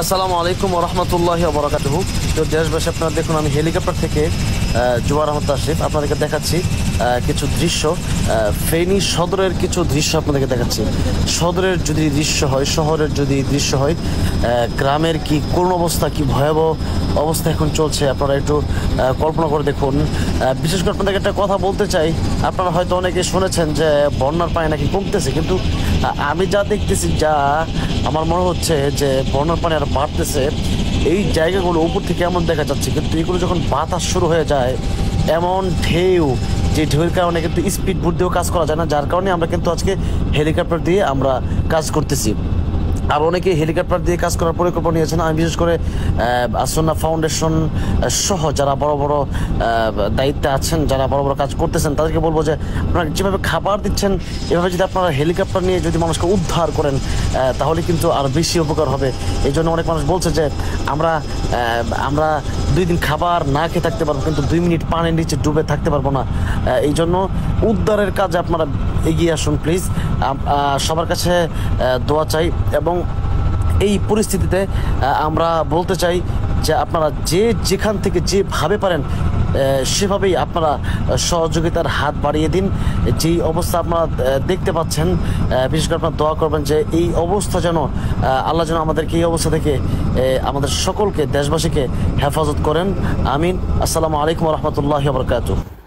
আসসালামু আলাইকুম ওয়া রাহমাতুল্লাহি ওয়া বারাকাতুহু। তো দেশবাসী, আপনারা দেখুন, আমি হেলিকপ্টার থেকে জুবার আহমদ আশিফ আপনাদেরকে দেখাচ্ছি কিছু দৃশ্য। ফেনী সদরের কিছু দৃশ্য আপনাদেরকে দেখাচ্ছি। সদরের যদি দৃশ্য হয়, শহরের যদি দৃশ্য হয়, গ্রামের কি করুণ অবস্থা, কি ভয়াবহ অবস্থা এখন চলছে, আপনারা একটু কল্পনা করে দেখুন। বিশেষ করে আপনাদেরকে একটা কথা বলতে চাই, আপনারা হয়তো অনেকে শুনেছেন যে বন্যার পানি নাকি কমতেছে, কিন্তু আমি যা দেখতেছি, যা আমার মনে হচ্ছে যে বন্যার পানি আর বাড়তেছে। এই জায়গাগুলো উপর থেকে এমন দেখা যাচ্ছে, কিন্তু এগুলো যখন বাতাস শুরু হয়ে যায়, এমন ঢেউ, যে ঢেউয়ের কারণে কিন্তু স্পিড বোট দিয়েও কাজ করা যায় না, যার কারণে আমরা কিন্তু আজকে হেলিকপ্টার দিয়ে আমরা কাজ করতেছি। আর অনেকে হেলিকপ্টার দিয়ে কাজ করার পরিকল্পনা নিয়েছেন। আমি বিশেষ করে আসন্না ফাউন্ডেশন সহ যারা বড় বড় দায়িত্বে আছেন, যারা বড় বড় কাজ করতেছেন, তাদেরকে বলবো যে আপনারা যেভাবে খাবার দিচ্ছেন, এভাবে যদি আপনারা হেলিকপ্টার নিয়ে যদি মানুষকে উদ্ধার করেন, তাহলে কিন্তু আর বেশি উপকার হবে। এই জন্য অনেক মানুষ বলছে যে আমরা আমরা 2 দিন খাবার না খেয়ে থাকতে পারবো, কিন্তু 2 মিনিট পানির নিচে ডুবে থাকতে পারবো না। এই জন্য উদ্ধারের কাজে আপনারা এগিয়ে আসুন প্লিজ। সবার কাছে দোয়া চাই। এবং এই পরিস্থিতিতে আমরা বলতে চাই যে আপনারা যে যেখান থেকে যেভাবে পারেন সেভাবেই আপনারা সহযোগিতার হাত বাড়িয়ে দিন। যেই অবস্থা আপনারা দেখতে পাচ্ছেন, বিশেষ করে আপনারা দোয়া করবেন যে এই অবস্থা যেন আল্লাহ যেন আমাদেরকে এই অবস্থা থেকে আমাদের সকলকে, দেশবাসীকে হেফাজত করেন। আমিন। আসসালামু আলাইকুম ওয়া রাহমাতুল্লাহি ওয়া বারাকাতুহু।